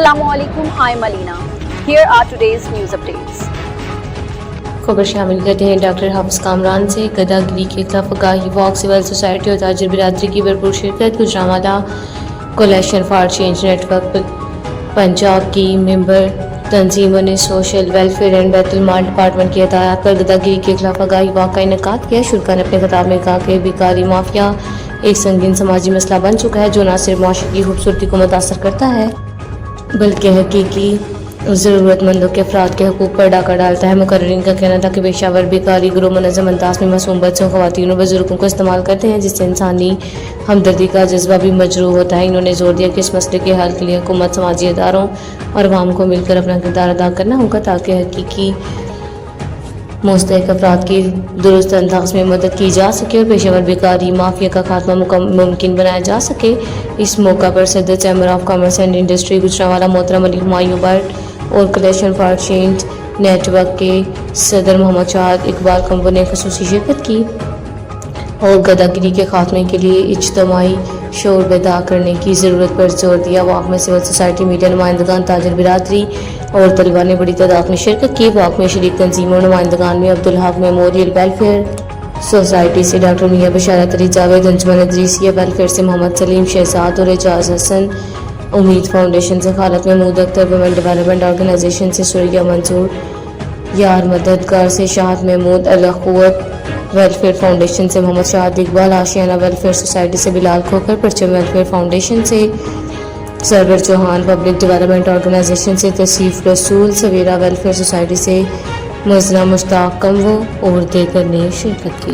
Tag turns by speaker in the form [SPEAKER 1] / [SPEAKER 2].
[SPEAKER 1] Assalamualaikum, I'm Alina. Here are today's news updates.
[SPEAKER 2] खबर शामिल करते हैं डॉक्टर हाफिज कामरान से। गदागिरी के खिलाफ आगाही वॉक, सिविल सोसाइटी और ताजिर बिरादरी की भरपूर शिरकत। Gujranwala coalition for change network Punjab की मेंबर तंजीमों ने social welfare and Betul mall department की हदायत पर गदागिरी के खिलाफ आगाही वॉक का इनेकाद किया। शुरा ने अपने खिताब में कहा कि बेकारी माफिया एक संगीन समाजी मसला बन चुका है जो न सिर्फ माशरे की खूबसूरती को मुतासर करता है बल्कि हकीकी ज़रूरतमंदों के अफराद के हकूक़ पर डाका डालता है। मुकर्रिरीन का कहना था कि पेशावर बेकारी गिरोह मुनज़्ज़म अंदाज में मासूम बच्चों, ख़वातीन और बुजुर्गों को इस्तेमाल करते हैं जिससे इंसानी हमदर्दी का जज्बा भी मजरूह होता है। इन्होंने जोर दिया कि इस मसले के हल के लिए हुकूमत, समाजी इदारों और अवाम को मिलकर अपना किरदार अदा करना होगा ताकि हकीकी मुस्तहिक अफराद की दुरुस्त अंदाज में मदद की जा सके और पेशेवर बेकारी माफिया का खात्मा मुमकिन बनाया जा सके। इस मौका पर सदर chamber of commerce and industry Gujranwala मोहतरम अली हुमायूं भट्ट और कलेक्शन फॉर चेंज नेटवर्क के सदर मोहम्मद शाहिद इकबाल कंबो ने ख़ुसूसी शिरकत की और गदागिरी के खात्मे के लिए इज्तिमाई शोर बेदार करने की ज़रूरत पर जोर दिया। वॉक में सिविल सोसाइटी, मीडिया नुमाइंदगान, ताजिर बिरादरी और तलबा ने बड़ी तादाद में शिरकत की। वॉक में शरीक तंजीमों नुमाइंदगान में Abdul Haq memorial welfare society से डॉक्टर मियाँ बशारत अली जावेद, अंजुमन इदरीसिया वेलफेयर से मोहम्मद सलीम शहजाद और एजाज हसन, उम्मीद फाउंडेशन से Khalid Mahmood Akhtar, women development organisation से सुरैया मंसूर, यार मददगार से शाहद महमूद, अल अखुवत वेलफेयर फाउंडेशन से मोहम्मद शाहिद इकबाल, आशियाना वेलफेयर सोसाइटी से बिलाल खोखर, परचम वेलफेयर फाउंडेशन से Sarwar Chauhan, public development organisation से तसीफ रसूल, सवेरा वेलफेयर सोसाइटी से मुजना मुश्ताक कंवो और दीगर ने शिरकत की।